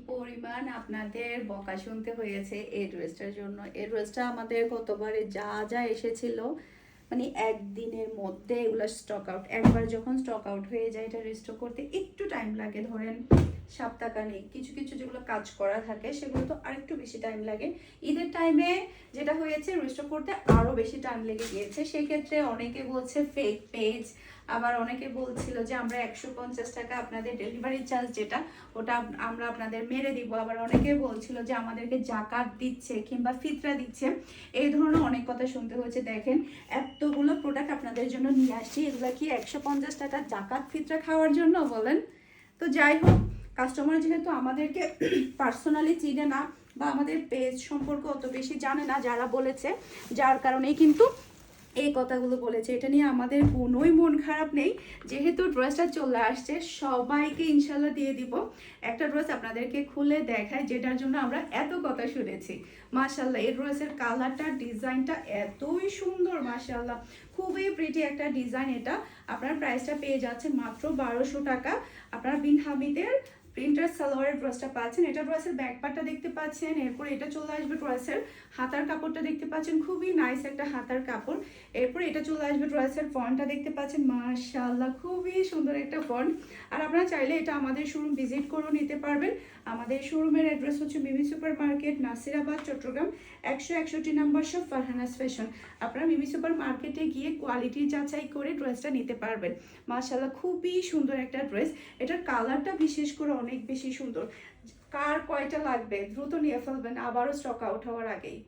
পরিমাণ আপনাদের বকা শুনতে হয়েছে এই ড্রেসটার জন্য। এই ড্রেসটা আমাদের গতবারে যা যা এসেছিল, মানে একদিনের মধ্যে এগুলো স্টক আউট। একবার যখন স্টক আউট হয়ে যায় এটা রিস্টক করতে একটু টাইম লাগে, ধরেন সপ্তাহখানেক। কিছু কিছু যেগুলো কাজ করা থাকে সেগুলো তো আরেকটু বেশি টাইম লাগে। ঈদের টাইমে যেটা হয়েছে রিস্টক করতে আরও বেশি টাইম লেগে গিয়েছে। সেক্ষেত্রে অনেকে বলছে ফেক পেজ, আবার অনেকে বলছিল যে আমরা 150 টাকা আপনাদের ডেলিভারি চার্জ যেটা ওটা আমরা আপনাদের মেরে দিব। আবার অনেকে বলছিল যে আমাদেরকে জাকাত দিচ্ছে কিংবা ফিতরা দিচ্ছে, এই ধরনের অনেক কথা শুনতে হয়েছে। দেখেন এতগুলো প্রোডাক্ট আপনাদের জন্য নিয়ে আসছি, এগুলো কি 150 টাকা জাকাত ফিতরা খাওয়ার জন্য বলেন? তো যাই হোক, কাস্টমার যেহেতু আমাদেরকে পার্সোনালি চিনে না বা আমাদের পেজ সম্পর্কে অত বেশি জানে না যারা বলেছে, যার কারণেই কিন্তু এই কথাগুলো বলেছে। এটা নিয়ে আমাদের কোনোই মন খারাপ নেই, যেহেতু ড্রেসটা চলে আসছে সবাইকে ইনশাল্লাহ দিয়ে দিব। একটা ড্রেস আপনাদেরকে খুলে দেখায় যেটার জন্য আমরা এত কথা শুনেছি। মাশাল্লাহ, এই ড্রেসের কালারটা ডিজাইনটা এতই সুন্দর, মাশাল্লাহ খুবই প্রিটি একটা ডিজাইন। এটা আপনার প্রাইসটা পেয়ে যাচ্ছে মাত্র 1200 টাকা। আপনার বিন হামিদের প্রিন্টার সালোয়ারের ড্রেসটা পাচ্ছেন। এটা ড্রেসের ব্যাক পার্টটা দেখতে পাচ্ছেন, এরপর এটা চলে আসবে ড্রেসের হাতার কাপড়টা দেখতে পাচ্ছেন, খুবই নাইস একটা হাতার কাপড়। এরপর এটা চলে আসবে ড্রেসের ফন্টটা দেখতে পাচ্ছেন, মাশাআল্লাহ খুবই সুন্দর একটা ফন্ট। আর আপনারা চাইলে এটা আমাদের শোরুম ভিজিট করেও নিতে পারবেন। আমাদের শোরুমের অ্যাড্রেস হচ্ছে Mimi super market, Nasirabad, Chittagong 161 number shop, Farhana's fashion. আপনারা মিমি সুপার মার্কেটে গিয়ে কোয়ালিটি যাচাই করে ড্রেসটা নিতে পারবেন। মাশাআল্লাহ খুবই সুন্দর একটা ড্রেস। এটার কালারটা বিশেষ করে অনেক বেশি সুন্দর। কার কয়টা লাগবে দ্রুত নিয়ে ফেলবেন, আবারও স্টক আউট হওয়ার আগেই।